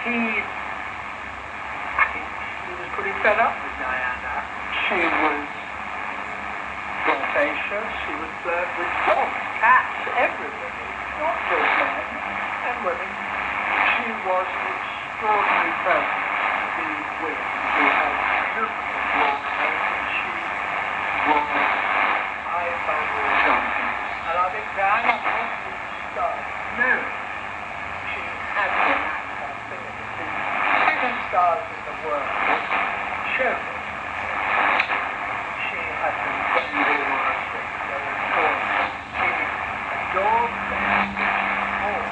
I think he was pretty fed up with Diana. She was flirtatious, she would flirt with dogs, cats, everybody, not just men and women. She was an extraordinary person to be with. She had beautiful blonde hair, and she was, I found her something. And I think Diana also started married. She had the natural thing of the biggest stars in the world. Showed it. She had been very romantic, very gorgeous. She adored them. Oh,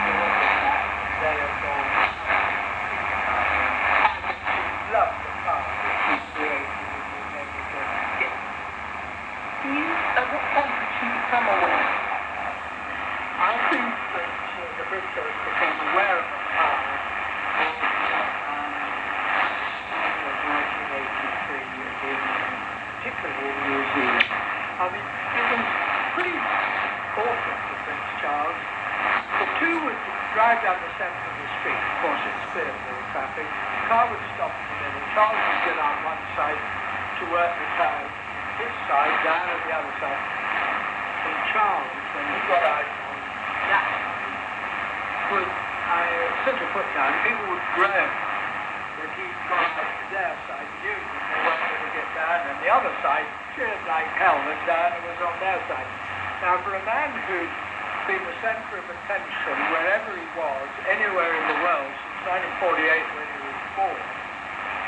she was a man. They adored her. And she loved the power that she created with every gift. At what point did she become aware? I think that the Britons became aware of the power particularly in New Zealand. I mean, it was pretty awful for Prince Charles. The two would drive down the centre of the street. Of course, it's clear for the traffic. The car would stop in the middle. Charles would get on one side to work the car, his side, down on the other side. And Charles, when he got out on that side, would put a foot down. People would groan that he'd gone out to their side, knew that they weren't going to get down, and the other side cheered like hell that Diana was on their side. Now, for a man who'd been the centre of attention wherever he was, anywhere in the world, since 1948 when he was born,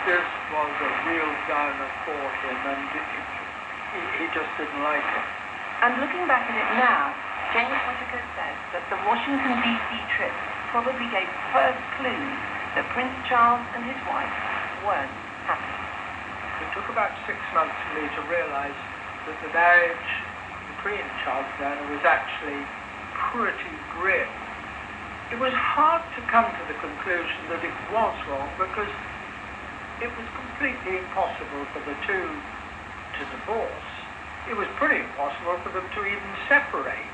this was a real downer for him, and he just didn't like it. And looking back at it now, James Whittaker says that the Washington, D.C. trip probably gave the first clue that Prince Charles and his wife weren't happy. It took about 6 months for me to realise that the marriage between Charles and Diana was actually pretty grim. It was hard to come to the conclusion that it was wrong because it was completely impossible for the two to divorce. It was pretty impossible for them to even separate.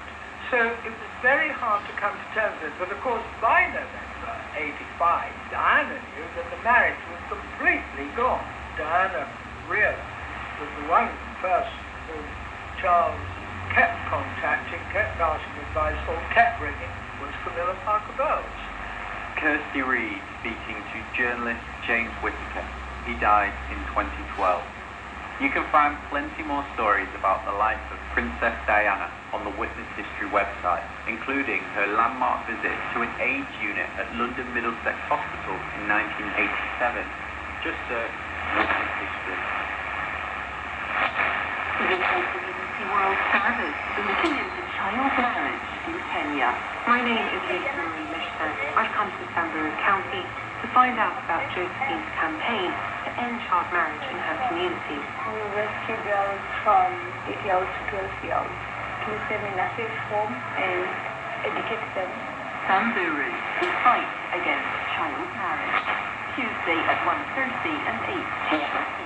So it was very hard to come to terms with it. But of course, by November 85, Diana knew that the marriage was completely gone. Diana realized that the one person whom Charles kept contacting, kept asking advice for, kept ringing, was Camilla Parker Bowles. Kirsty Reid speaking to journalist James Whittaker. He died in 2012. You can find plenty more stories about the life of Princess Diana on the Witness History website, including her landmark visit to an AIDS unit at London Middlesex Hospital in 1987. Just search Witness History. BBC World Service looking into child marriage in Kenya. My name is Lisa Marie Mishta. I've come to Samburu County to find out about Josephine's campaign to end child marriage in her community. We rescue girls from 8 years to 12 years, place them in a safe home and educate them. Samburu, the fight against child marriage. Tuesday at 1:30 and 8 GMT.